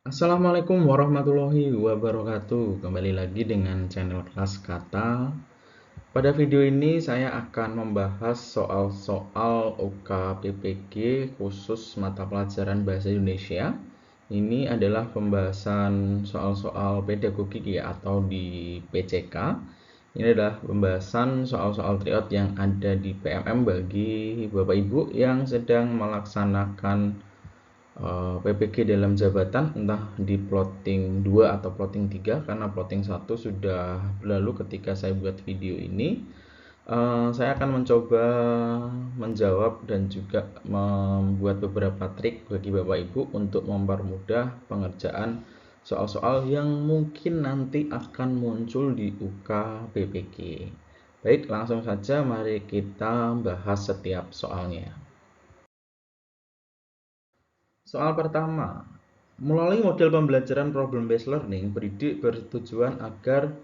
Assalamualaikum warahmatullahi wabarakatuh. Kembali lagi dengan channel Kelas Kata. Pada video ini saya akan membahas soal-soal UKPPG khusus mata pelajaran Bahasa Indonesia. Ini adalah pembahasan soal-soal pedagogi ya, atau di PCK. Ini adalah pembahasan soal-soal tryout yang ada di PMM bagi Bapak Ibu yang sedang melaksanakan PPG dalam jabatan, entah di plotting 2 atau plotting 3, karena plotting 1 sudah berlalu ketika saya buat video ini. Saya akan mencoba menjawab dan juga membuat beberapa trik bagi Bapak Ibu untuk mempermudah pengerjaan soal-soal yang mungkin nanti akan muncul di UK PPG. Baik, langsung saja mari kita bahas setiap soalnya. Soal pertama, melalui model pembelajaran problem-based learning, pendidik bertujuan agar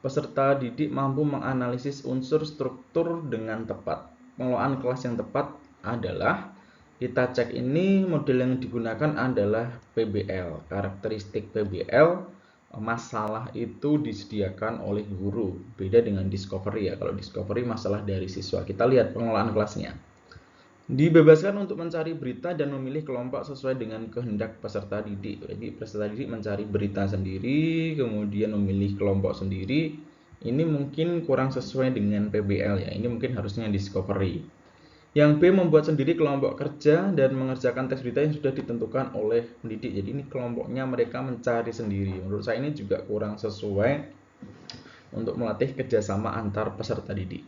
peserta didik mampu menganalisis unsur struktur dengan tepat. Pengelolaan kelas yang tepat adalah, kita cek ini model yang digunakan adalah PBL. Karakteristik PBL, masalah itu disediakan oleh guru. Beda dengan discovery ya. Kalau discovery masalah dari siswa. Kita lihat pengelolaan kelasnya. Dibebaskan untuk mencari berita dan memilih kelompok sesuai dengan kehendak peserta didik. Jadi peserta didik mencari berita sendiri, kemudian memilih kelompok sendiri. Ini mungkin kurang sesuai dengan PBL ya. Ini mungkin harusnya discovery. Yang B, membuat sendiri kelompok kerja dan mengerjakan teks berita yang sudah ditentukan oleh pendidik. Jadi ini kelompoknya mereka mencari sendiri. Menurut saya ini juga kurang sesuai untuk melatih kerjasama antar peserta didik.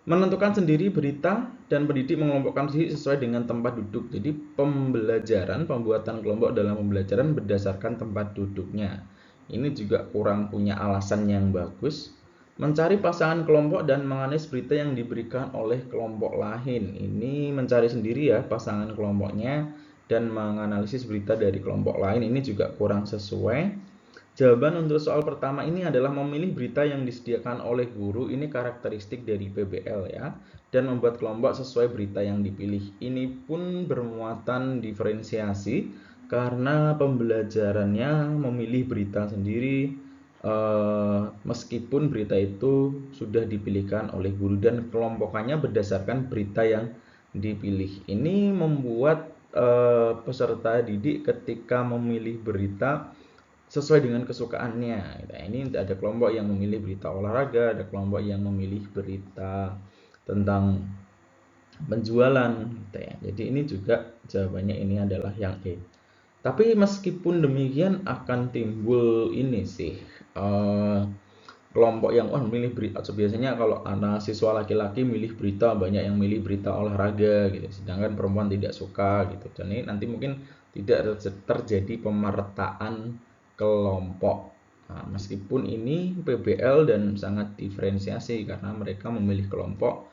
Menentukan sendiri berita dan pendidik mengelompokkan sendiri sesuai dengan tempat duduk. Jadi pembuatan kelompok dalam pembelajaran berdasarkan tempat duduknya. Ini juga kurang punya alasan yang bagus. Mencari pasangan kelompok dan menganalisis berita yang diberikan oleh kelompok lain. Ini mencari sendiri ya pasangan kelompoknya dan menganalisis berita dari kelompok lain. Ini juga kurang sesuai. Jawaban untuk soal pertama ini adalah memilih berita yang disediakan oleh guru. Ini karakteristik dari PBL ya. Dan membuat kelompok sesuai berita yang dipilih. Ini pun bermuatan diferensiasi karena pembelajarannya memilih berita sendiri, meskipun berita itu sudah dipilihkan oleh guru dan kelompokannya berdasarkan berita yang dipilih. Ini membuat peserta didik ketika memilih berita sesuai dengan kesukaannya. Nah, ini ada kelompok yang memilih berita olahraga, ada kelompok yang memilih berita tentang penjualan, gitu ya. Jadi ini juga jawabannya ini adalah yang E. Tapi meskipun demikian akan timbul ini sih, kelompok yang memilih berita. Biasanya kalau anak siswa laki-laki milih berita, banyak yang milih berita olahraga gitu, sedangkan perempuan tidak suka gitu. Dan ini nanti mungkin tidak terjadi pemertaan kelompok. Nah, meskipun ini PBL dan sangat diferensiasi karena mereka memilih kelompok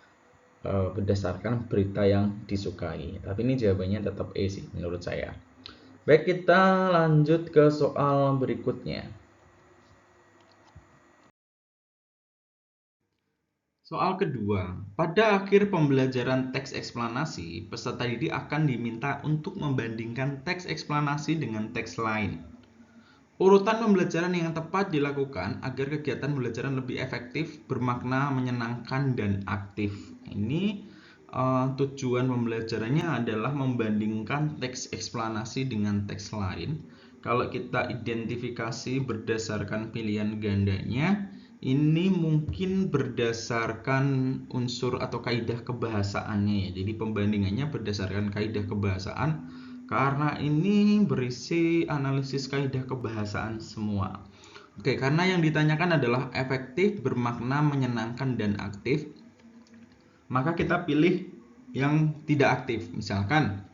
berdasarkan berita yang disukai. Tapi ini jawabannya tetap E sih menurut saya. Baik, kita lanjut ke soal berikutnya. Soal kedua, pada akhir pembelajaran teks eksplanasi, peserta didik akan diminta untuk membandingkan teks eksplanasi dengan teks lain. Urutan pembelajaran yang tepat dilakukan agar kegiatan pembelajaran lebih efektif, bermakna, menyenangkan, dan aktif. Ini tujuan pembelajarannya adalah membandingkan teks eksplanasi dengan teks lain. Kalau kita identifikasi berdasarkan pilihan gandanya, ini mungkin berdasarkan unsur atau kaidah kebahasaannya ya. Jadi pembandingannya berdasarkan kaidah kebahasaan karena ini berisi analisis kaidah kebahasaan semua. Oke, karena yang ditanyakan adalah efektif, bermakna, menyenangkan, dan aktif, maka kita pilih yang tidak aktif. Misalkan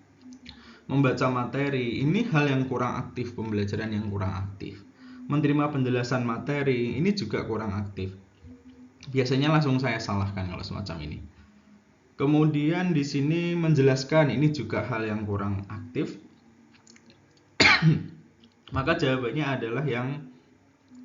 membaca materi, ini hal yang kurang aktif, pembelajaran yang kurang aktif. Menerima penjelasan materi, ini juga kurang aktif. Biasanya langsung saya salahkan kalau semacam ini. Kemudian di sini menjelaskan, ini juga hal yang kurang aktif. Maka jawabannya adalah yang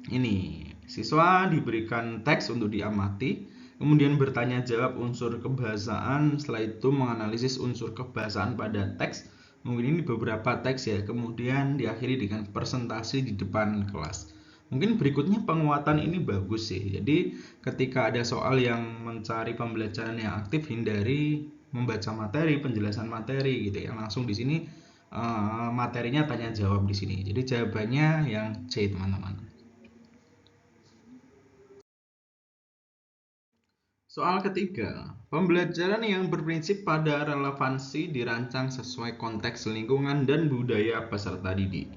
ini. Siswa diberikan teks untuk diamati, kemudian bertanya jawab unsur kebahasaan, setelah itu menganalisis unsur kebahasaan pada teks, Mungkin ini beberapa teks ya, kemudian diakhiri dengan presentasi di depan kelas. Mungkin berikutnya penguatan ini bagus sih. Jadi ketika ada soal yang mencari pembelajaran yang aktif, hindari membaca materi, penjelasan materi gitu ya. Langsung di sini materinya tanya jawab di sini. Jadi jawabannya yang C, teman-teman. Soal ketiga, pembelajaran yang berprinsip pada relevansi dirancang sesuai konteks lingkungan dan budaya peserta didik.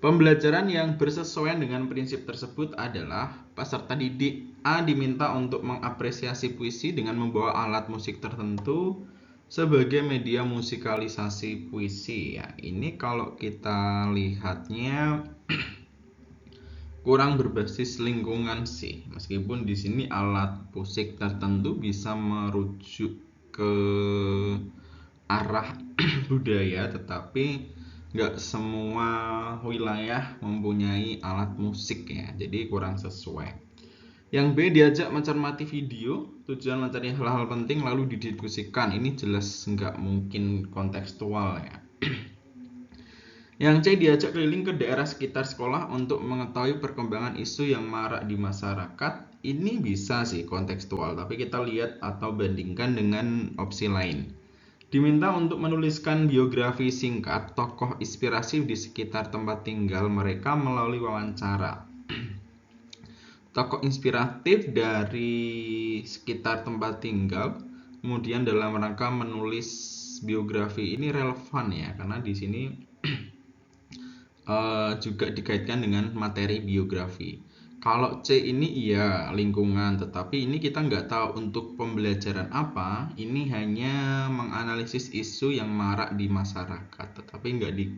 Pembelajaran yang bersesuaian dengan prinsip tersebut adalah peserta didik A diminta untuk mengapresiasi puisi dengan membawa alat musik tertentu sebagai media musikalisasi puisi. Ya, ini kalau kita lihatnya kurang berbasis lingkungan sih, meskipun di sini alat musik tertentu bisa merujuk ke arah budaya, tetapi nggak semua wilayah mempunyai alat musik ya, jadi kurang sesuai. Yang B, diajak mencermati video, tujuan mencari hal-hal penting lalu didiskusikan. Ini jelas nggak mungkin kontekstual ya. Yang C, diajak keliling ke daerah sekitar sekolah untuk mengetahui perkembangan isu yang marak di masyarakat. Ini bisa sih kontekstual, tapi kita lihat atau bandingkan dengan opsi lain. Diminta untuk menuliskan biografi singkat tokoh inspirasi di sekitar tempat tinggal mereka melalui wawancara. Tokoh inspiratif dari sekitar tempat tinggal, kemudian dalam rangka menulis biografi, ini relevan ya, karena di sini juga dikaitkan dengan materi biografi. Kalau C ini iya lingkungan, tetapi ini kita nggak tahu untuk pembelajaran apa. Ini hanya menganalisis isu yang marak di masyarakat, tetapi nggak di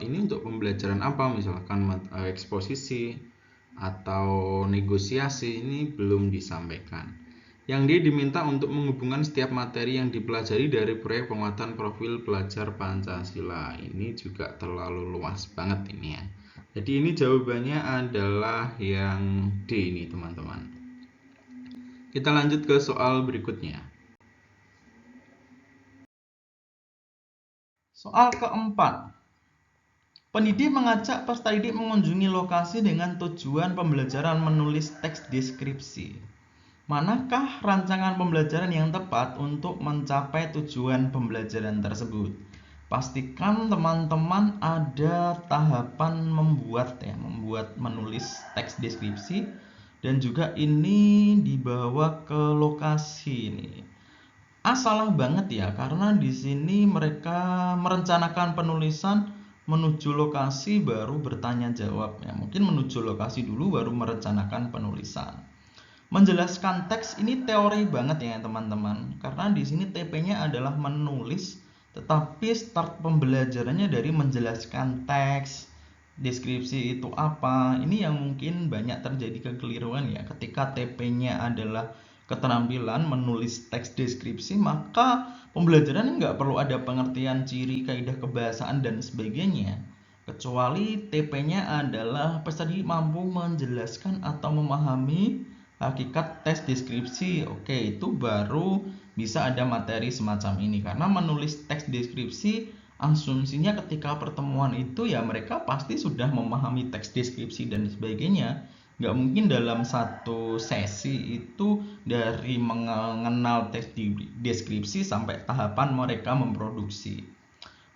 ini untuk pembelajaran apa, misalkan eksposisi atau negosiasi, ini belum disampaikan. Yang D, diminta untuk menghubungkan setiap materi yang dipelajari dari proyek penguatan profil pelajar Pancasila. Ini juga terlalu luas banget ini ya. Jadi ini jawabannya adalah yang D ini, teman-teman. Kita lanjut ke soal berikutnya. Soal keempat. Pendidik mengajak peserta didik mengunjungi lokasi dengan tujuan pembelajaran menulis teks deskripsi. Manakah rancangan pembelajaran yang tepat untuk mencapai tujuan pembelajaran tersebut? Pastikan teman-teman ada tahapan membuat menulis teks deskripsi, dan juga ini dibawa ke lokasi ini. Salah banget ya, karena di sini mereka merencanakan penulisan menuju lokasi baru bertanya jawab ya. Mungkin menuju lokasi dulu baru merencanakan penulisan. Menjelaskan teks ini teori banget ya teman-teman, karena di sini TP-nya adalah menulis, tetapi start pembelajarannya dari menjelaskan teks, deskripsi itu apa. Ini yang mungkin banyak terjadi kekeliruan ya, ketika TP-nya adalah keterampilan menulis teks deskripsi, maka pembelajaran nggak perlu ada pengertian ciri, kaidah kebahasaan dan sebagainya, kecuali TP-nya adalah peserta didik mampu menjelaskan atau memahami hakikat tes deskripsi. Oke, itu baru bisa ada materi semacam ini, karena menulis teks deskripsi asumsinya ketika pertemuan itu ya mereka pasti sudah memahami teks deskripsi dan sebagainya. Nggak mungkin dalam satu sesi itu dari mengenal teks deskripsi sampai tahapan mereka memproduksi.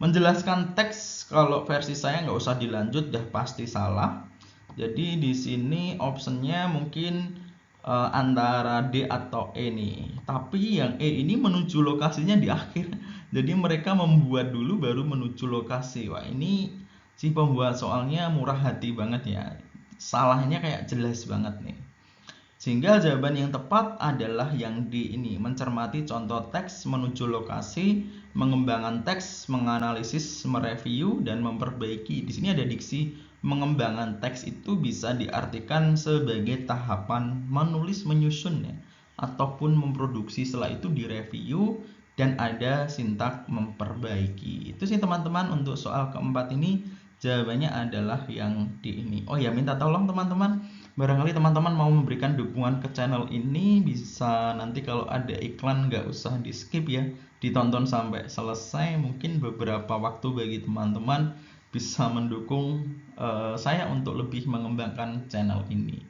Menjelaskan teks kalau versi saya nggak usah dilanjut, dah pasti salah. Jadi di sini optionnya mungkin antara D atau E nih. Tapi yang E ini menuju lokasinya di akhir. Jadi mereka membuat dulu baru menuju lokasi. Wah, ini si pembuat soalnya murah hati banget ya. Salahnya kayak jelas banget nih. Sehingga jawaban yang tepat adalah yang D ini, mencermati contoh teks, menuju lokasi, mengembangkan teks, menganalisis, mereview, dan memperbaiki. Di sini ada diksi mengembangkan teks, itu bisa diartikan sebagai tahapan menulis, menyusun ya, ataupun memproduksi. Setelah itu direview dan ada sintak memperbaiki. Itu sih teman-teman untuk soal keempat ini, jawabannya adalah yang D ini. Oh ya, minta tolong teman-teman Barangkali teman-teman mau memberikan dukungan ke channel ini, bisa nanti kalau ada iklan nggak usah di skip ya, ditonton sampai selesai. Mungkin beberapa waktu bagi teman-teman bisa mendukung saya untuk lebih mengembangkan channel ini.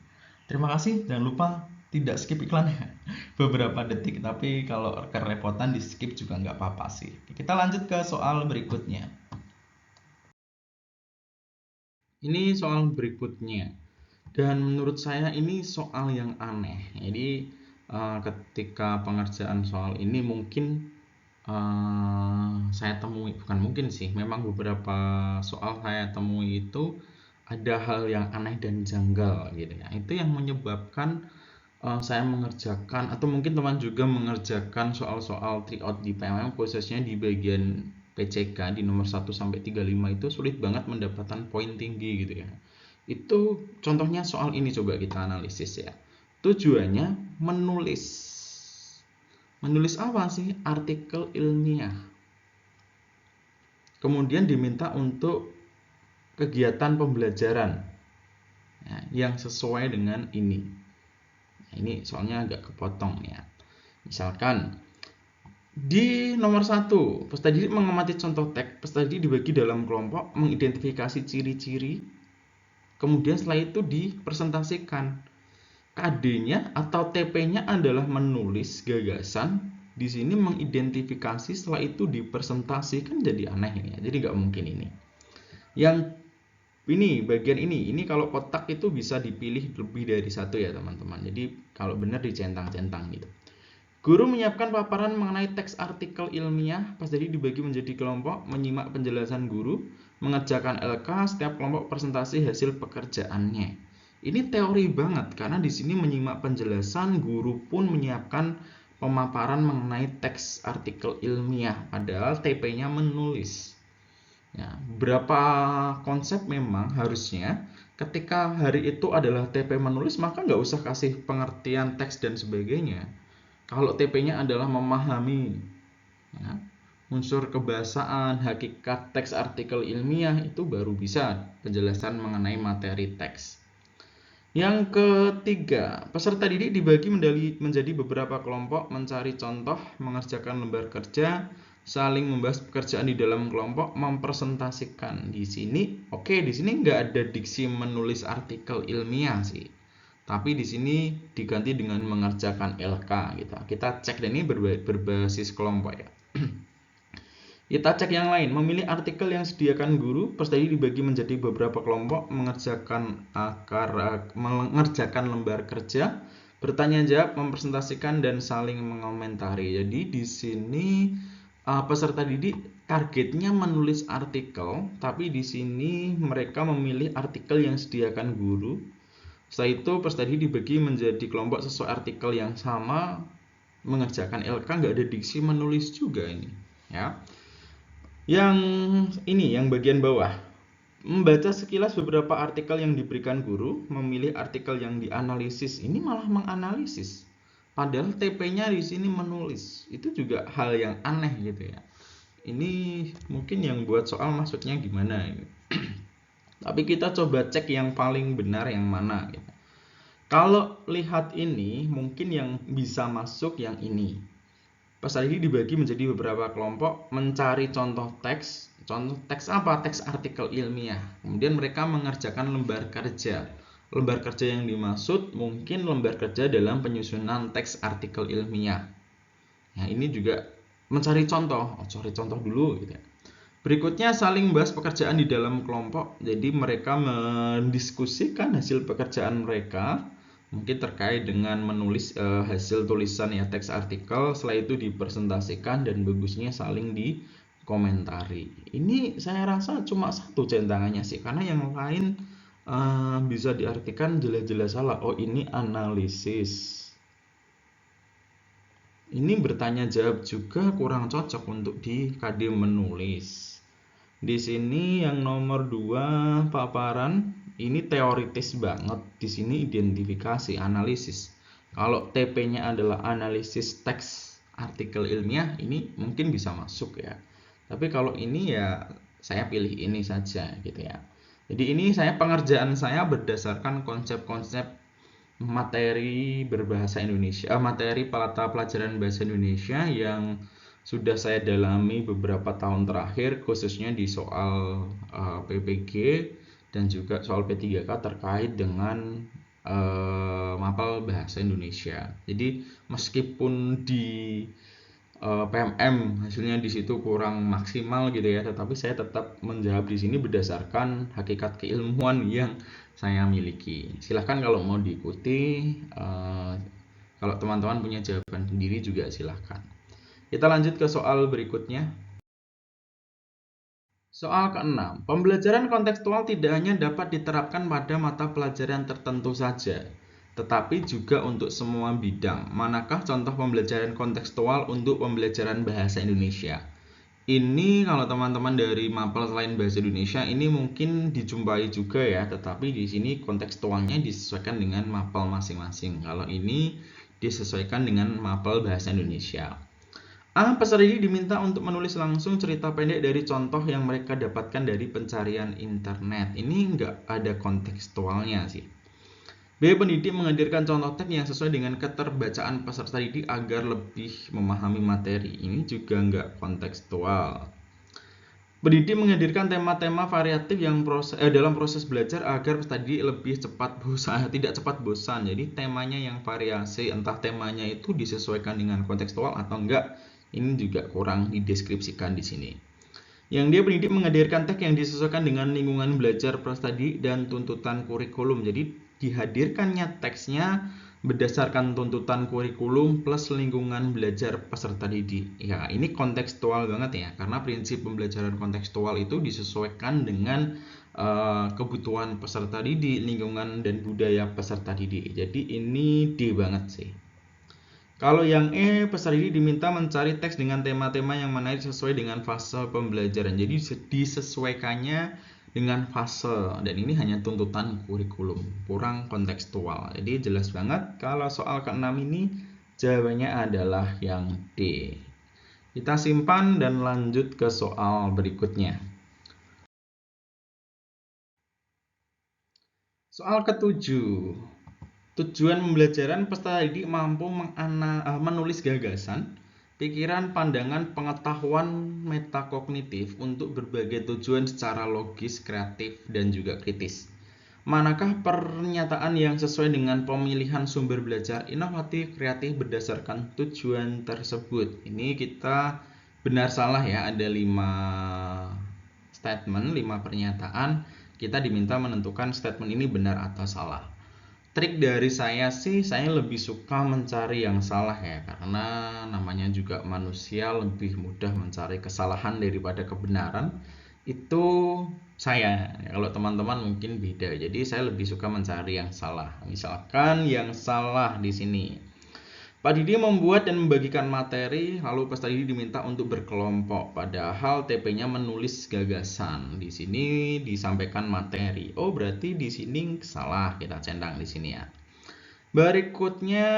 Terima kasih, jangan lupa tidak skip iklan ya, beberapa detik, tapi kalau kerepotan di skip juga nggak apa-apa sih. Kita lanjut ke soal berikutnya. Ini soal berikutnya. Dan menurut saya ini soal yang aneh. Jadi ketika pengerjaan soal ini mungkin saya temui, bukan mungkin sih, memang beberapa soal saya temui itu ada hal yang aneh dan janggal gitu ya. Itu yang menyebabkan saya mengerjakan, atau mungkin teman juga mengerjakan soal-soal tryout di PMM, khususnya di bagian PCK di nomor 1 sampai 35 itu sulit banget mendapatkan poin tinggi gitu ya. Itu contohnya soal ini, coba kita analisis ya. Tujuannya menulis. Menulis apa sih? Artikel ilmiah. Kemudian diminta untuk kegiatan pembelajaran ya, yang sesuai dengan ini. Nah, ini soalnya agak kepotong ya. Misalkan di nomor 1, peserta didik mengamati contoh teks. Peserta didik dibagi dalam kelompok, mengidentifikasi ciri-ciri, kemudian setelah itu dipresentasikan. KD-nya atau TP-nya adalah menulis gagasan, di sini mengidentifikasi, setelah itu dipresentasikan, jadi aneh ini ya. Jadi nggak mungkin ini. Yang ini bagian ini kalau kotak itu bisa dipilih lebih dari satu ya teman-teman. Jadi kalau benar dicentang-centang gitu. Guru menyiapkan paparan mengenai teks artikel ilmiah, pas jadi dibagi menjadi kelompok, menyimak penjelasan guru, mengerjakan LK, setiap kelompok presentasi hasil pekerjaannya. Ini teori banget karena di sini menyimak penjelasan, guru pun menyiapkan pemaparan mengenai teks artikel ilmiah, padahal TP-nya menulis. Ya, berapa konsep memang harusnya ketika hari itu adalah TP menulis, maka nggak usah kasih pengertian teks dan sebagainya. Kalau TP-nya adalah memahami ya, unsur kebahasaan, hakikat teks artikel ilmiah, itu baru bisa penjelasan mengenai materi teks. Yang ketiga, peserta didik dibagi menjadi beberapa kelompok, mencari contoh, mengerjakan lembar kerja, saling membahas pekerjaan di dalam kelompok, mempresentasikan. Di sini, di sini nggak ada diksi menulis artikel ilmiah sih. Tapi di sini diganti dengan mengerjakan LK gitu. Kita cek, dan ini berbasis kelompok ya. Kita cek yang lain, memilih artikel yang disediakan guru, peserta dibagi menjadi beberapa kelompok, mengerjakan lembar kerja, bertanya jawab, mempresentasikan, dan saling mengomentari. Jadi di sini peserta didik targetnya menulis artikel, tapi di sini mereka memilih artikel yang disediakan guru. Setelah itu peserta didik dibagi menjadi kelompok sesuai artikel yang sama, mengerjakan LK, nggak ada diksi menulis juga ini ya. Yang ini, yang bagian bawah, membaca sekilas beberapa artikel yang diberikan guru, memilih artikel yang dianalisis. Ini malah menganalisis, padahal TP-nya di sini menulis. Itu juga hal yang aneh gitu ya. Ini mungkin yang buat soal maksudnya gimana gitu. Tapi kita coba cek yang paling benar yang mana gitu. Kalau lihat ini, mungkin yang bisa masuk yang ini. Peserta ini dibagi menjadi beberapa kelompok, mencari contoh teks. Contoh teks apa? Teks artikel ilmiah. Kemudian mereka mengerjakan lembar kerja. Lembar kerja yang dimaksud mungkin lembar kerja dalam penyusunan teks artikel ilmiah. Nah, ini juga mencari contoh. Cari contoh dulu gitu ya. Berikutnya saling membahas pekerjaan di dalam kelompok. Jadi mereka mendiskusikan hasil pekerjaan mereka, mungkin terkait dengan menulis hasil tulisan ya, teks artikel. Setelah itu dipresentasikan dan bagusnya saling dikomentari. Ini saya rasa cuma satu centangannya sih, karena yang lain bisa diartikan jelas-jelas salah. Oh, ini analisis. Ini bertanya jawab juga kurang cocok untuk di KD menulis. Di sini yang nomor 2 paparan ini teoritis banget. Di sini identifikasi, analisis. Kalau TP-nya adalah analisis teks artikel ilmiah, ini mungkin bisa masuk ya. Tapi kalau ini ya saya pilih ini saja gitu ya. Jadi ini pengerjaan saya berdasarkan konsep-konsep materi berbahasa Indonesia, materi mata pelajaran bahasa Indonesia yang sudah saya dalami beberapa tahun terakhir, khususnya di soal PPG dan juga soal P3K terkait dengan mapel bahasa Indonesia. Jadi meskipun di PMM hasilnya di situ kurang maksimal gitu ya, tetapi saya tetap menjawab di sini berdasarkan hakikat keilmuan yang saya miliki. Silahkan kalau mau diikuti, kalau teman-teman punya jawaban sendiri juga silahkan. Kita lanjut ke soal berikutnya. Soal ke-6, pembelajaran kontekstual tidak hanya dapat diterapkan pada mata pelajaran tertentu saja, tetapi juga untuk semua bidang. Manakah contoh pembelajaran kontekstual untuk pembelajaran bahasa Indonesia? Ini kalau teman-teman dari mapel selain bahasa Indonesia ini mungkin dijumpai juga ya, tetapi di sini kontekstualnya disesuaikan dengan mapel masing-masing. Kalau ini disesuaikan dengan mapel bahasa Indonesia. Peserta didik diminta untuk menulis langsung cerita pendek dari contoh yang mereka dapatkan dari pencarian internet. Ini nggak ada kontekstualnya sih. B. Pendidik menghadirkan contoh teks yang sesuai dengan keterbacaan peserta didik agar lebih memahami materi. Ini juga nggak kontekstual. Pendidik menghadirkan tema-tema variatif yang dalam proses belajar agar peserta didik lebih cepat bosan, tidak cepat bosan. Jadi temanya yang variasi, entah temanya itu disesuaikan dengan kontekstual atau enggak, ini juga kurang dideskripsikan di sini. Yang dia pendidik menghadirkan teks yang disesuaikan dengan lingkungan belajar peserta didik dan tuntutan kurikulum. Jadi dihadirkannya teksnya berdasarkan tuntutan kurikulum plus lingkungan belajar peserta didik. Ya, ini kontekstual banget ya, karena prinsip pembelajaran kontekstual itu disesuaikan dengan kebutuhan peserta didik, lingkungan dan budaya peserta didik. Jadi ini D banget sih. Kalau yang E, peserta didik diminta mencari teks dengan tema-tema yang menarik sesuai dengan fase pembelajaran. Jadi disesuaikannya dengan fase, dan ini hanya tuntutan kurikulum, kurang kontekstual. Jadi jelas banget kalau soal ke-6 ini jawabannya adalah yang D. Kita simpan dan lanjut ke soal berikutnya. Soal ke-7. Tujuan pembelajaran peserta didik mampu menulis gagasan, pikiran, pandangan, pengetahuan metakognitif untuk berbagai tujuan secara logis, kreatif, dan juga kritis. Manakah pernyataan yang sesuai dengan pemilihan sumber belajar inovatif, kreatif berdasarkan tujuan tersebut? Ini kita benar salah ya, ada 5 statement, 5 pernyataan. Kita diminta menentukan statement ini benar atau salah. Trik dari saya sih, saya lebih suka mencari yang salah ya, karena namanya juga manusia lebih mudah mencari kesalahan daripada kebenaran. Itu saya, kalau teman-teman mungkin beda. Jadi saya lebih suka mencari yang salah. Misalkan yang salah di sini, Pak Didi membuat dan membagikan materi, lalu peserta didik diminta untuk berkelompok. Padahal TP-nya menulis gagasan. Di sini disampaikan materi. Oh, berarti di sini salah, kita centang di sini ya. Berikutnya,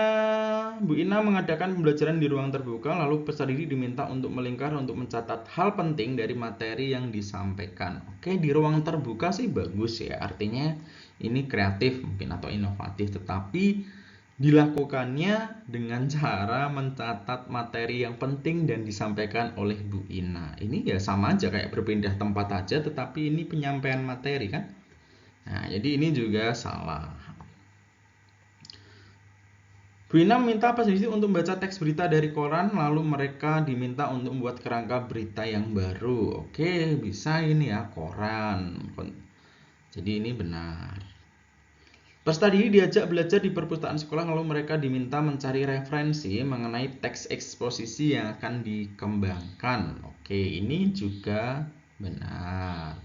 Bu Ina mengadakan pembelajaran di ruang terbuka, lalu peserta didik diminta untuk melingkar untuk mencatat hal penting dari materi yang disampaikan. Oke, di ruang terbuka sih bagus ya, artinya ini kreatif mungkin atau inovatif, tetapi dilakukannya dengan cara mencatat materi yang penting dan disampaikan oleh Bu Ina. Ini ya sama aja kayak berpindah tempat aja, tetapi ini penyampaian materi kan. Nah, jadi ini juga salah. Bu Ina minta peserta didik untuk membaca teks berita dari koran, lalu mereka diminta untuk membuat kerangka berita yang baru. Oke, bisa ini ya, koran. Jadi ini benar. Peserta didik diajak belajar di perpustakaan sekolah, lalu mereka diminta mencari referensi mengenai teks eksposisi yang akan dikembangkan. Oke, ini juga benar.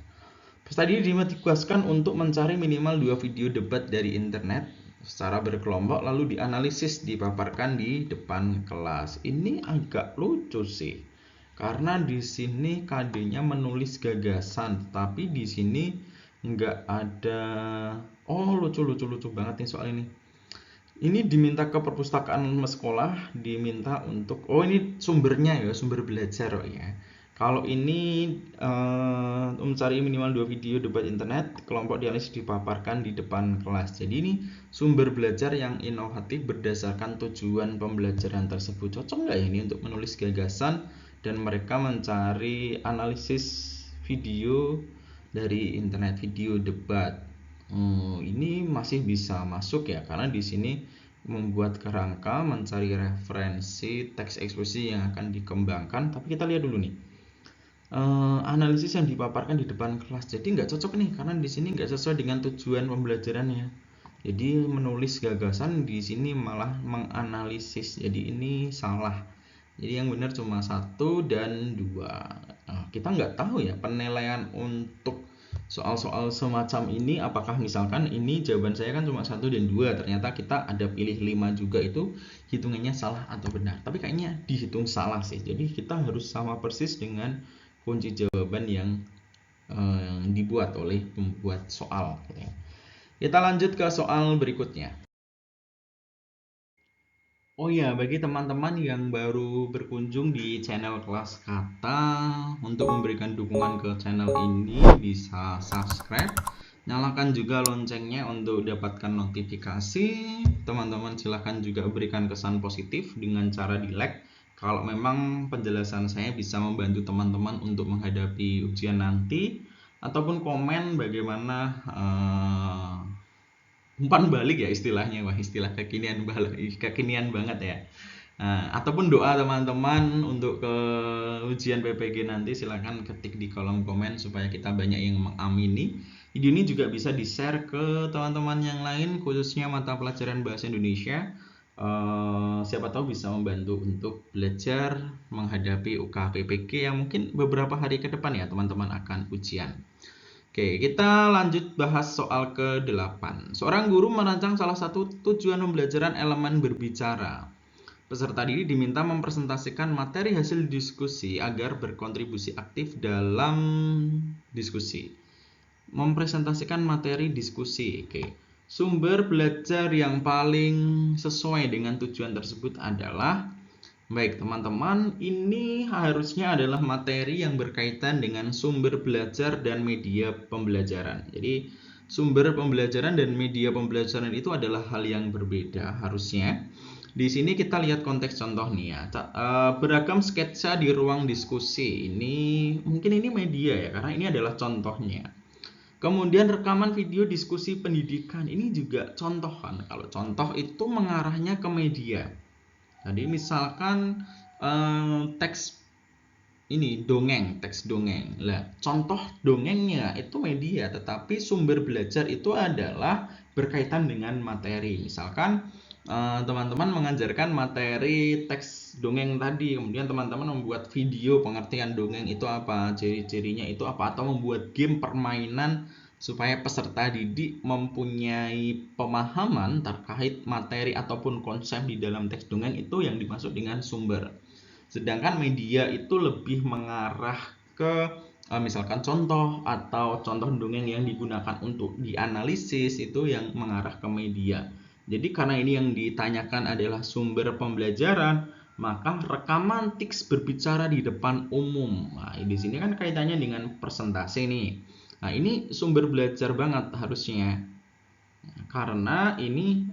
Peserta didik ditugaskan untuk mencari minimal 2 video debat dari internet secara berkelompok, lalu dianalisis, dipaparkan di depan kelas. Ini agak lucu sih, karena di sini KD-nya menulis gagasan, tapi di sini nggak ada. Oh, lucu banget nih soal ini. Ini diminta ke perpustakaan sekolah, diminta untuk, oh ini sumbernya ya, sumber belajar ya. Kalau ini mencari minimal 2 video debat internet, kelompok dianalisis dipaparkan di depan kelas. Jadi ini sumber belajar yang inovatif berdasarkan tujuan pembelajaran tersebut. Cocok nggak ya ini untuk menulis gagasan dan mereka mencari analisis video dari internet, video debat. Ini masih bisa masuk ya, karena di sini membuat kerangka, mencari referensi, teks ekspresi yang akan dikembangkan. Tapi kita lihat dulu nih. Analisis yang dipaparkan di depan kelas. Jadi nggak cocok nih, karena di sini nggak sesuai dengan tujuan pembelajarannya. Jadi menulis gagasan di sini malah menganalisis. Jadi ini salah. Jadi yang benar cuma 1 dan 2. Kita nggak tahu ya penilaian untuk soal-soal semacam ini, apakah misalkan ini jawaban saya kan cuma 1 dan 2, ternyata kita ada pilih 5 juga, itu hitungannya salah atau benar. Tapi kayaknya dihitung salah sih. Jadi kita harus sama persis dengan kunci jawaban yang dibuat oleh pembuat soal. Kita lanjut ke soal berikutnya. Oh ya, bagi teman-teman yang baru berkunjung di channel Kelas Kata, untuk memberikan dukungan ke channel ini bisa subscribe, nyalakan juga loncengnya untuk dapatkan notifikasi. Teman-teman silahkan juga berikan kesan positif dengan cara di like kalau memang penjelasan saya bisa membantu teman-teman untuk menghadapi ujian nanti, ataupun komen bagaimana umpan balik ya istilahnya. Wah, istilah kekinian banget ya. Ataupun doa teman-teman untuk ke ujian PPG nanti, silahkan ketik di kolom komen supaya kita banyak yang mengamini. Video ini juga bisa di-share ke teman-teman yang lain, khususnya mata pelajaran bahasa Indonesia. Siapa tahu bisa membantu untuk belajar menghadapi UK PPG yang mungkin beberapa hari ke depan ya teman-teman akan ujian. Oke, kita lanjut bahas soal ke-8. Seorang guru merancang salah satu tujuan pembelajaran elemen berbicara. Peserta didik diminta mempresentasikan materi hasil diskusi agar berkontribusi aktif dalam diskusi. Mempresentasikan materi diskusi. Oke. Sumber belajar yang paling sesuai dengan tujuan tersebut adalah, baik teman-teman, ini harusnya adalah materi yang berkaitan dengan sumber belajar dan media pembelajaran. Jadi sumber pembelajaran dan media pembelajaran itu adalah hal yang berbeda harusnya. Di sini kita lihat konteks contoh nih ya. Beragam sketsa di ruang diskusi. Mungkin ini media ya, karena ini adalah contohnya. Kemudian rekaman video diskusi pendidikan. Ini juga contoh kan. Kalau contoh itu mengarahnya ke media. Jadi misalkan teks dongeng. Lah, contoh dongengnya itu media, tetapi sumber belajar itu adalah berkaitan dengan materi. Misalkan teman-teman mengajarkan materi teks dongeng tadi, kemudian teman-teman membuat video pengertian dongeng itu apa, ciri-cirinya itu apa, atau membuat game permainan supaya peserta didik mempunyai pemahaman terkait materi ataupun konsep di dalam teks dongeng, itu yang dimaksud dengan sumber. Sedangkan media itu lebih mengarah ke misalkan contoh atau contoh dongeng yang digunakan untuk dianalisis, itu yang mengarah ke media. Jadi karena ini yang ditanyakan adalah sumber pembelajaran, maka rekaman teks berbicara di depan umum. Nah, di sini kan kaitannya dengan presentasi nih. Nah, ini sumber belajar banget harusnya. Karena ini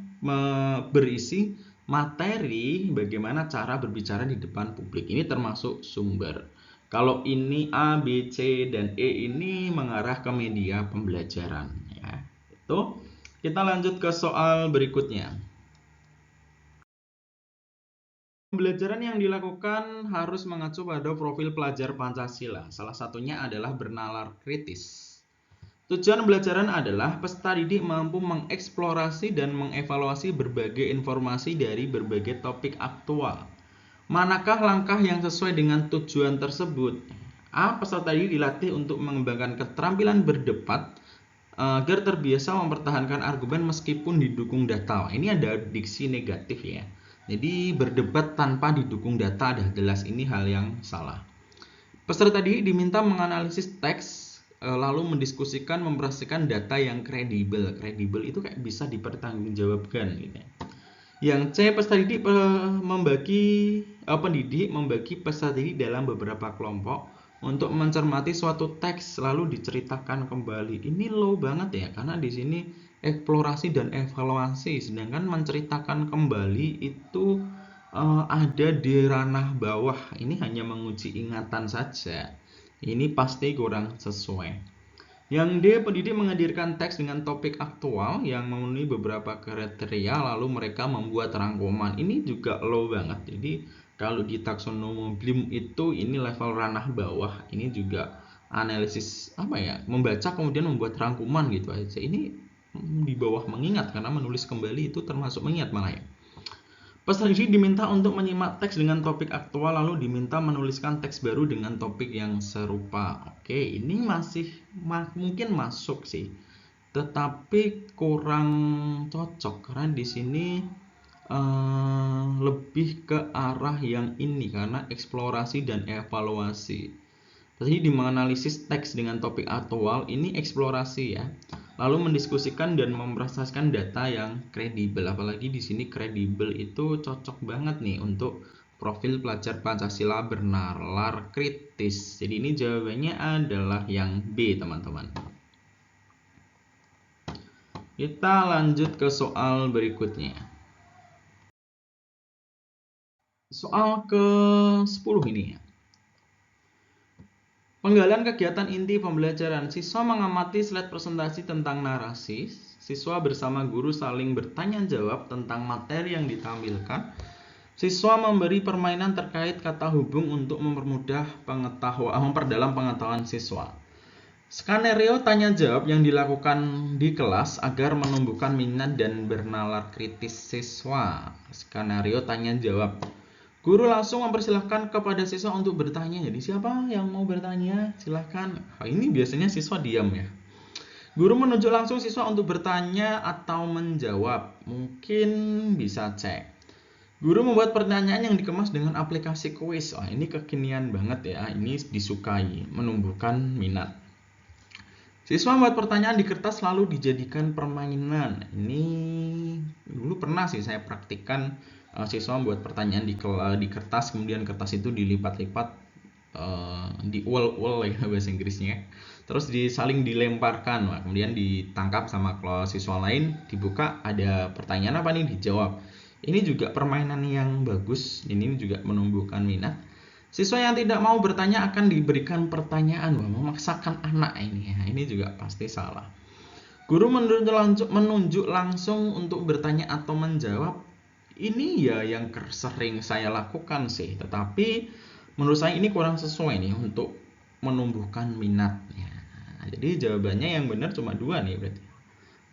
berisi materi bagaimana cara berbicara di depan publik. Ini termasuk sumber. Kalau ini A, B, C, dan E ini mengarah ke media pembelajaran ya. Itu. Kita lanjut ke soal berikutnya. Pembelajaran yang dilakukan harus mengacu pada profil pelajar Pancasila. Salah satunya adalah bernalar kritis. Tujuan pembelajaran adalah peserta didik mampu mengeksplorasi dan mengevaluasi berbagai informasi dari berbagai topik aktual. Manakah langkah yang sesuai dengan tujuan tersebut? A. Peserta didik dilatih untuk mengembangkan keterampilan berdebat agar terbiasa mempertahankan argumen meskipun didukung data. Ini ada diksi negatif ya. Jadi berdebat tanpa didukung data dah jelas ini hal yang salah. Peserta didik diminta menganalisis teks lalu mendiskusikan, memperhatikan data yang kredibel. Kredibel itu kayak bisa dipertanggungjawabkan gitu. Yang C, peserta didik pendidik membagi peserta didik dalam beberapa kelompok untuk mencermati suatu teks lalu diceritakan kembali. Ini low banget ya, karena di sini eksplorasi dan evaluasi, sedangkan menceritakan kembali itu ada di ranah bawah. Ini hanya menguji ingatan saja. Ini pasti kurang sesuai. Yang D, pendidik menghadirkan teks dengan topik aktual yang memenuhi beberapa kriteria lalu mereka membuat rangkuman. Ini juga low banget. Jadi kalau di taksonomi BLIM itu ini level ranah bawah. Ini juga analisis membaca kemudian membuat rangkuman gitu aja. Ini di bawah mengingat, karena menulis kembali itu termasuk mengingat malah ya. Peserta didik diminta untuk menyimak teks dengan topik aktual lalu diminta menuliskan teks baru dengan topik yang serupa. Oke, ini masih mungkin masuk sih, tetapi kurang cocok karena di sini lebih ke arah yang ini karena eksplorasi dan evaluasi. Jadi di menganalisis teks dengan topik aktual ini eksplorasi ya. Lalu mendiskusikan dan memproseskan data yang kredibel. Apalagi di sini kredibel itu cocok banget nih untuk profil pelajar Pancasila bernalar kritis. Jadi ini jawabannya adalah yang B, teman-teman. Kita lanjut ke soal berikutnya. Soal ke-10 ini ya. Penggalian kegiatan inti pembelajaran. Siswa mengamati slide presentasi tentang narasi. Siswa bersama guru saling bertanya jawab tentang materi yang ditampilkan. Siswa memberi permainan terkait kata hubung untuk memperdalam pengetahuan siswa. Skenario tanya jawab yang dilakukan di kelas agar menumbuhkan minat dan bernalar kritis siswa. Skenario tanya jawab. Guru langsung mempersilahkan kepada siswa untuk bertanya. Jadi siapa yang mau bertanya? Silahkan. Ini biasanya siswa diam ya. Guru menunjuk langsung siswa untuk bertanya atau menjawab. Mungkin bisa cek. Guru membuat pertanyaan yang dikemas dengan aplikasi kuis. Ini kekinian banget ya. Ini disukai, menumbuhkan minat. Siswa membuat pertanyaan di kertas lalu dijadikan permainan. Ini dulu pernah sih saya praktikkan. Siswa membuat pertanyaan di kertas, kemudian kertas itu dilipat-lipat, diuel-uel ya bahasa Inggrisnya, terus saling dilemparkan, kemudian ditangkap sama siswa lain, dibuka ada pertanyaan apa nih, dijawab. Ini juga permainan yang bagus, ini juga menumbuhkan minat. Siswa yang tidak mau bertanya akan diberikan pertanyaan, memaksakan anak ini ya, ini juga pasti salah. Guru menunjuk langsung untuk bertanya atau menjawab. Ini ya yang sering saya lakukan sih, tetapi menurut saya ini kurang sesuai nih untuk menumbuhkan minatnya. Jadi jawabannya yang benar cuma 2 nih berarti.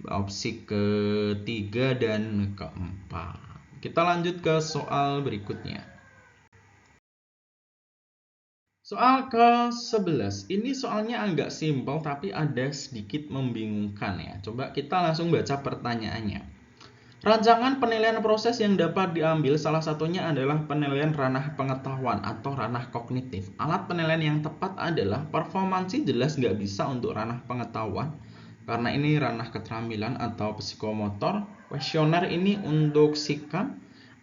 Opsi ketiga dan keempat. Kita lanjut ke soal berikutnya. Soal ke-11. Ini soalnya agak simpel tapi ada sedikit membingungkan ya. Coba kita langsung baca pertanyaannya. Rancangan penilaian proses yang dapat diambil salah satunya adalah penilaian ranah pengetahuan atau ranah kognitif. Alat penilaian yang tepat adalah performansi jelas nggak bisa untuk ranah pengetahuan karena ini ranah keterampilan atau psikomotor. Kuesioner ini untuk sikap,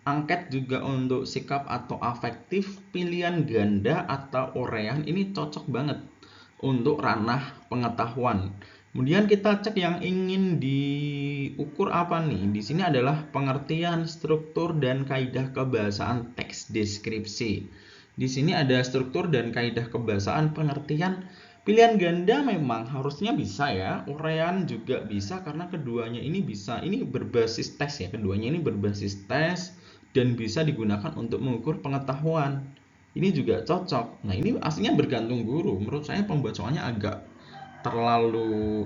angket juga untuk sikap atau afektif, pilihan ganda atau urean ini cocok banget untuk ranah pengetahuan. Kemudian kita cek yang ingin diukur apa nih? Di sini adalah pengertian, struktur, dan kaidah kebahasaan teks deskripsi. Di sini ada struktur dan kaidah kebahasaan, pengertian. Pilihan ganda memang harusnya bisa ya. Urean juga bisa karena keduanya ini bisa. Ini berbasis tes ya. Keduanya ini berbasis tes dan bisa digunakan untuk mengukur pengetahuan. Ini juga cocok. Nah, ini aslinya bergantung guru. Menurut saya pembacaannya agak terlalu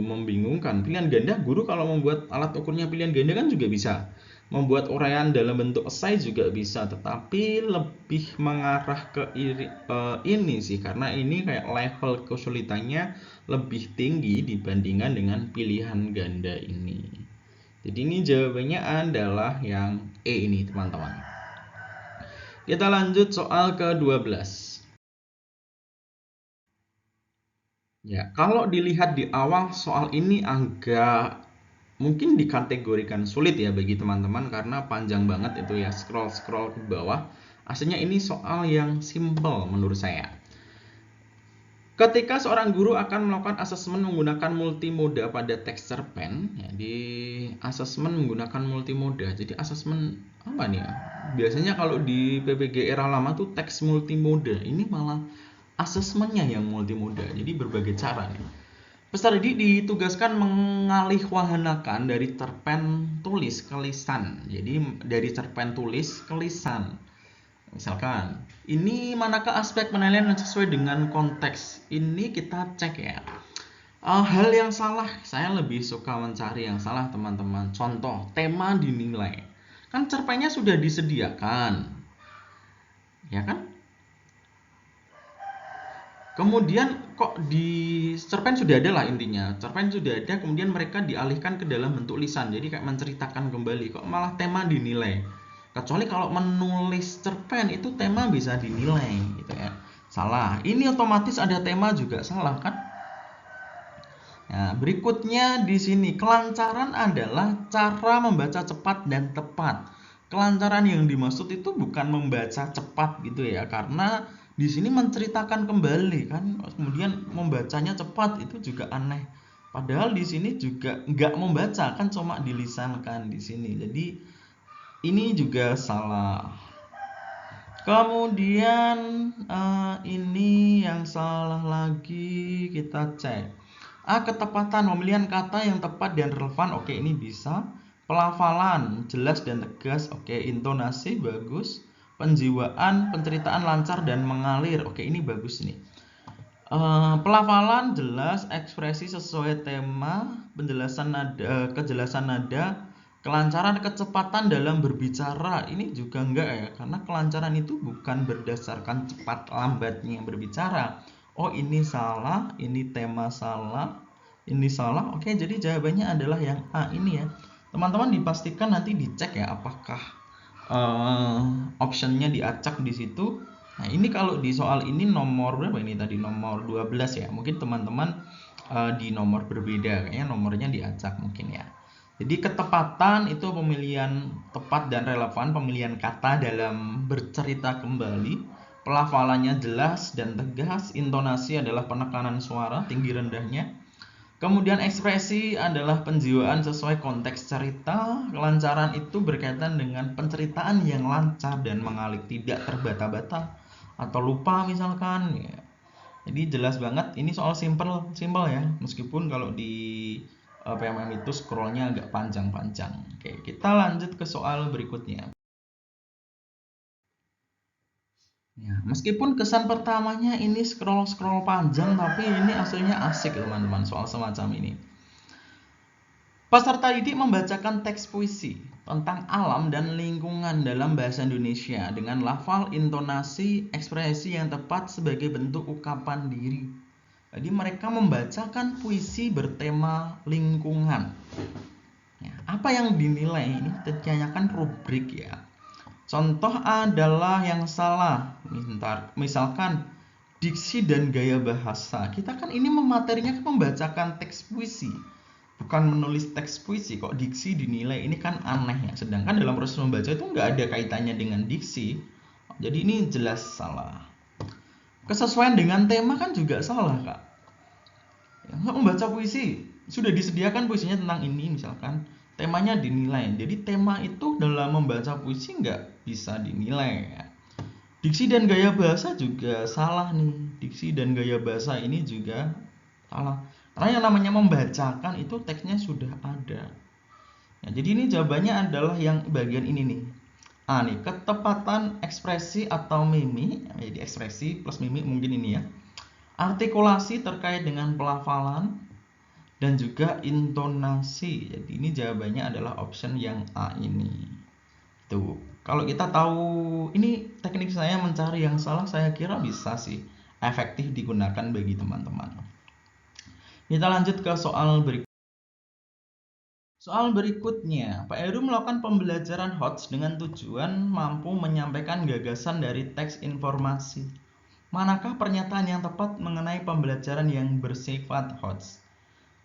membingungkan. Pilihan ganda, guru kalau membuat alat ukurnya pilihan ganda kan juga bisa. Membuat uraian dalam bentuk esai juga bisa, tetapi lebih mengarah ke ini sih, karena ini kayak level kesulitannya lebih tinggi dibandingkan dengan pilihan ganda ini. Jadi ini jawabannya adalah yang E ini, teman-teman. Kita lanjut soal ke-12. Ya, kalau dilihat di awal soal ini agak mungkin dikategorikan sulit ya bagi teman-teman karena panjang banget itu ya, scroll ke bawah. Aslinya ini soal yang simple menurut saya. Ketika seorang guru akan melakukan asesmen menggunakan multimoda pada teks cerpen, ya, di asesmen menggunakan multimoda. Jadi asesmen apa nih ya? Biasanya kalau di PPG era lama tuh teks multimoda. Ini malah asesmennya yang multimoda. Jadi berbagai cara nih. Peserta didik ditugaskan mengalihwahanakan dari cerpen tulis ke lisan. Jadi dari cerpen tulis ke lisan. Misalkan, ini manakah aspek penilaian yang sesuai dengan konteks? Ini kita cek ya. Hal yang salah, saya lebih suka mencari yang salah teman-teman. Contoh, tema dinilai. Kan cerpennya sudah disediakan. Ya kan? Kemudian kok di cerpen sudah ada lah intinya. Cerpen sudah ada, kemudian mereka dialihkan ke dalam bentuk lisan. Jadi kayak menceritakan kembali. Kok malah tema dinilai? Kecuali kalau menulis cerpen itu tema bisa dinilai gitu ya. Salah. Ini otomatis ada tema juga salah kan? Nah, berikutnya di sini kelancaran adalah cara membaca cepat dan tepat. Kelancaran yang dimaksud itu bukan membaca cepat gitu ya, karena di sini menceritakan kembali kan, kemudian membacanya cepat itu juga aneh. Padahal di sini juga nggak membaca kan, cuma dilisankan di sini. Jadi ini juga salah. Kemudian ini yang salah lagi kita cek. Ketepatan pemilihan kata yang tepat dan relevan. Oke, ini bisa. Pelafalan jelas dan tegas. Oke, intonasi bagus. Penjiwaan, penceritaan lancar dan mengalir. Oke, ini bagus nih. Pelafalan jelas, ekspresi sesuai tema, penjelasan nada, kejelasan nada, kelancaran, kecepatan dalam berbicara. Ini juga enggak ya, karena kelancaran itu bukan berdasarkan cepat lambatnya berbicara. Oh, ini salah, ini tema salah, ini salah. Oke, jadi jawabannya adalah yang A ini ya. Teman-teman dipastikan nanti dicek ya apakah optionnya diacak di situ. Nah, ini kalau di soal ini nomor berapa ini tadi? Nomor 12 ya. Mungkin teman-teman di nomor berbeda, kayaknya nomornya diacak mungkin ya. Jadi ketepatan itu pemilihan tepat dan relevan, pemilihan kata dalam bercerita kembali, pelafalannya jelas dan tegas, intonasi adalah penekanan suara tinggi rendahnya. Kemudian ekspresi adalah penjiwaan sesuai konteks cerita. Kelancaran itu berkaitan dengan penceritaan yang lancar dan mengalir, tidak terbata-bata atau lupa misalkan ya. Jadi jelas banget, ini soal simple ya, meskipun kalau di PMM itu scrollnya agak panjang-panjang. Oke, kita lanjut ke soal berikutnya. Ya, meskipun kesan pertamanya ini scroll panjang, tapi ini aslinya asik teman-teman soal semacam ini. Peserta didik membacakan teks puisi tentang alam dan lingkungan dalam bahasa Indonesia dengan lafal, intonasi, ekspresi yang tepat sebagai bentuk ungkapan diri. Jadi mereka membacakan puisi bertema lingkungan. Ya, apa yang dinilai ini ditanyakan rubrik ya. Contoh adalah yang salah. Misalkan diksi dan gaya bahasa. Kita kan ini materinya membacakan teks puisi, bukan menulis teks puisi. Kok diksi dinilai? Ini kan aneh ya. Sedangkan dalam proses membaca itu nggak ada kaitannya dengan diksi. Jadi ini jelas salah. Kesesuaian dengan tema kan juga salah kak. Ya, membaca puisi sudah disediakan puisinya tentang ini misalkan. Temanya dinilai. Jadi tema itu dalam membaca puisi nggak bisa dinilai ya. Diksi dan gaya bahasa juga salah nih. Diksi dan gaya bahasa ini juga salah. Karena yang namanya membacakan itu teksnya sudah ada. Ya, jadi ini jawabannya adalah yang bagian ini nih. A nih, ketepatan ekspresi atau mimik. Jadi ekspresi plus mimik mungkin ini ya. Artikulasi terkait dengan pelafalan dan juga intonasi. Jadi ini jawabannya adalah option yang A ini. Tuh, kalau kita tahu ini teknik saya mencari yang salah, saya kira bisa sih efektif digunakan bagi teman-teman. Kita lanjut ke soal berikutnya. Soal berikutnya, Pak Heru melakukan pembelajaran HOTS dengan tujuan mampu menyampaikan gagasan dari teks informasi. Manakah pernyataan yang tepat mengenai pembelajaran yang bersifat HOTS?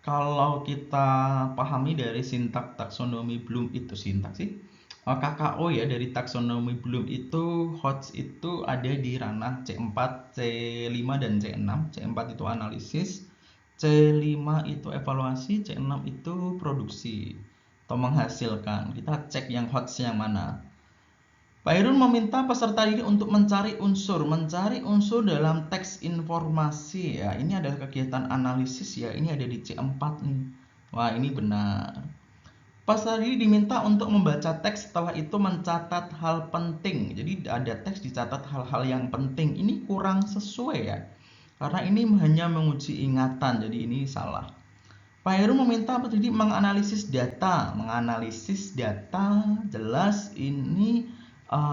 Kalau kita pahami dari sintak taksonomi Bloom itu sintaks sih. KKO ya, dari taksonomi Bloom itu HOTS itu ada di ranah C4, C5 dan C6. C4 itu analisis, C5 itu evaluasi, C6 itu produksi atau menghasilkan. Kita cek yang HOTS yang mana. Pak Irun meminta peserta didik untuk mencari unsur dalam teks informasi ya. Ini adalah kegiatan analisis ya. Ini ada di C4 nih. Wah, ini benar. Peserta didik diminta untuk membaca teks, setelah itu mencatat hal penting. Jadi ada teks dicatat hal-hal yang penting. Ini kurang sesuai ya. Karena ini hanya menguji ingatan, jadi ini salah. Pak Heru meminta peserta didik menganalisis data, jelas ini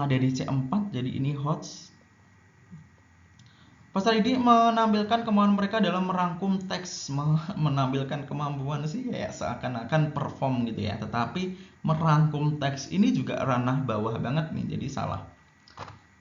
dari C4, jadi ini HOTS. Peserta didik menampilkan kemampuan mereka dalam merangkum teks, menampilkan kemampuan sih ya seakan-akan perform gitu ya, tetapi merangkum teks ini juga ranah bawah banget nih, jadi salah.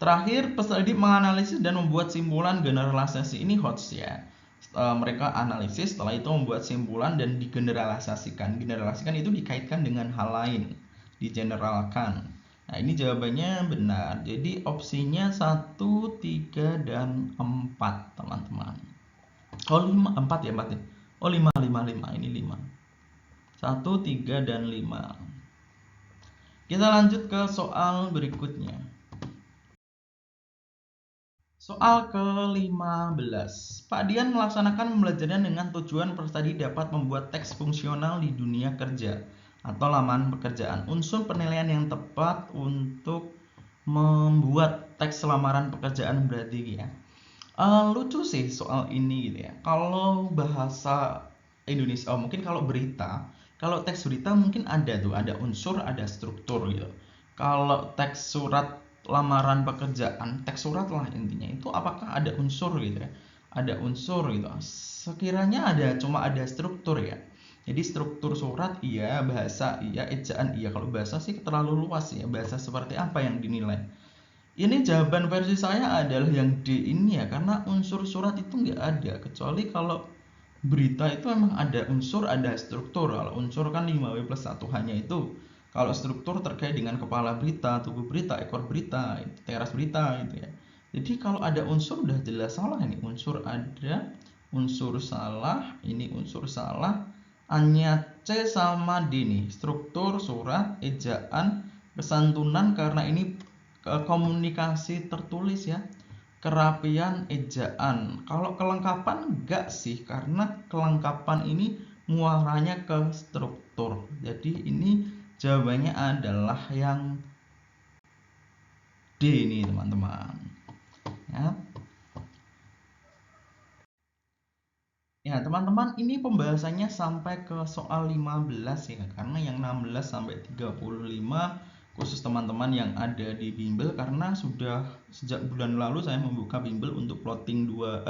Terakhir, peserta didik menganalisis dan membuat simpulan generalisasi, ini HOTS ya. Mereka analisis, setelah itu membuat simpulan dan digeneralisasikan. Generalisasikan itu dikaitkan dengan hal lain, digeneralkan. Nah, ini jawabannya benar. Jadi opsinya 1, 3, dan 4, teman-teman. Oh, 5, 4 ya, 4 ya. Oh, 5, ini 5. 1, 3, dan 5. Kita lanjut ke soal berikutnya. Soal ke-15. Pak Dian melaksanakan pembelajaran dengan tujuan peserta didik dapat membuat teks fungsional di dunia kerja atau laman pekerjaan. Unsur penilaian yang tepat untuk membuat teks lamaran pekerjaan berarti ya. Lucu sih soal ini gitu ya. Kalau bahasa Indonesia, mungkin kalau berita, kalau teks berita mungkin ada tuh, ada unsur, ada struktur gitu. Kalau teks surat lamaran pekerjaan, teks surat lah intinya, itu apakah ada unsur gitu ya? Ada unsur gitu. Sekiranya cuma ada struktur ya. Jadi struktur surat iya, bahasa iya, ejaan iya. Kalau bahasa sih terlalu luas ya. Bahasa seperti apa yang dinilai? Ini jawaban versi saya adalah yang D ini ya, karena unsur surat itu nggak ada, kecuali kalau berita itu memang ada unsur, ada struktur. Kalau unsur kan 5W+1 hanya itu. Kalau struktur terkait dengan kepala berita, tubuh berita, ekor berita, teras berita gitu ya. Jadi kalau ada unsur udah jelas salah ini. Unsur ada, unsur salah, ini unsur salah. Hanya C sama D nih. Struktur, surat, ejaan, kesantunan karena ini komunikasi tertulis ya. Kerapian ejaan. Kalau kelengkapan enggak sih, karena kelengkapan ini muaranya ke struktur. Jadi ini jawabannya adalah yang D ini teman-teman ya. Ya teman-teman, ini pembahasannya sampai ke soal 15 ya, karena yang 16 sampai 35 khusus teman-teman yang ada di bimbel, karena sudah sejak bulan lalu saya membuka bimbel untuk plotting 2.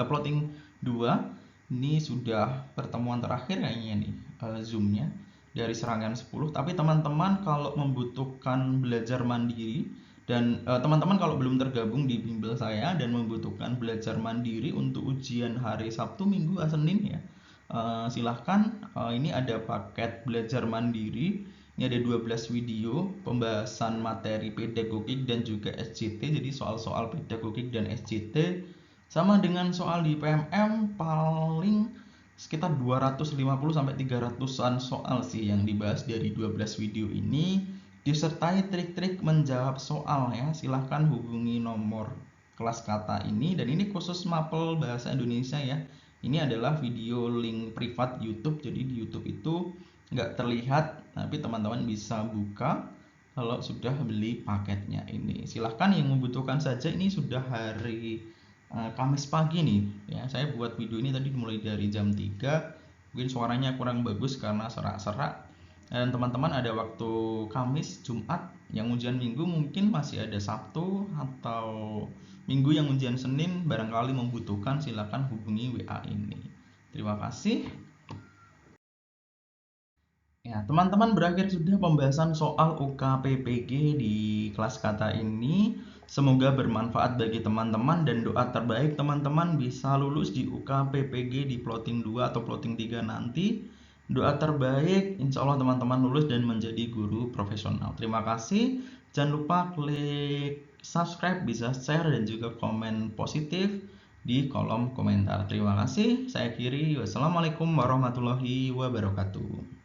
Ini sudah pertemuan terakhir kayaknya nih, zoomnya dari serangan 10. Tapi teman-teman kalau membutuhkan belajar mandiri dan teman-teman kalau belum tergabung di bimbel saya dan membutuhkan belajar mandiri untuk ujian hari Sabtu, Minggu, Senin ya, silahkan. Ini ada paket belajar mandiri. Ini ada 12 video pembahasan materi pedagogik dan juga SJT. Jadi soal-soal pedagogik dan SJT sama dengan soal di PMM paling sekitar 250 sampai 300-an soal sih yang dibahas dari 12 video ini, disertai trik-trik menjawab soal ya. Silahkan hubungi nomor kelas kata ini, dan ini khusus mapel bahasa Indonesia ya. Ini adalah video link privat YouTube, jadi di YouTube itu nggak terlihat, tapi teman-teman bisa buka kalau sudah beli paketnya ini. Silahkan yang membutuhkan saja. Ini sudah hari Kamis pagi nih ya. Saya buat video ini tadi mulai dari jam 3. Mungkin suaranya kurang bagus karena serak-serak. Dan teman-teman ada waktu Kamis, Jumat, yang ujian Minggu mungkin masih ada Sabtu, atau Minggu yang ujian Senin barangkali membutuhkan, silakan hubungi WA ini. Terima kasih. Ya, teman-teman, berakhir sudah pembahasan soal UKPPG di kelas kata ini. Semoga bermanfaat bagi teman-teman, dan doa terbaik teman-teman bisa lulus di UKPPG di plotting 2 atau plotting 3 nanti. Doa terbaik, insya Allah teman-teman lulus dan menjadi guru profesional. Terima kasih. Jangan lupa klik subscribe, bisa share dan juga komen positif di kolom komentar. Terima kasih. Saya akhiri. Wassalamualaikum warahmatullahi wabarakatuh.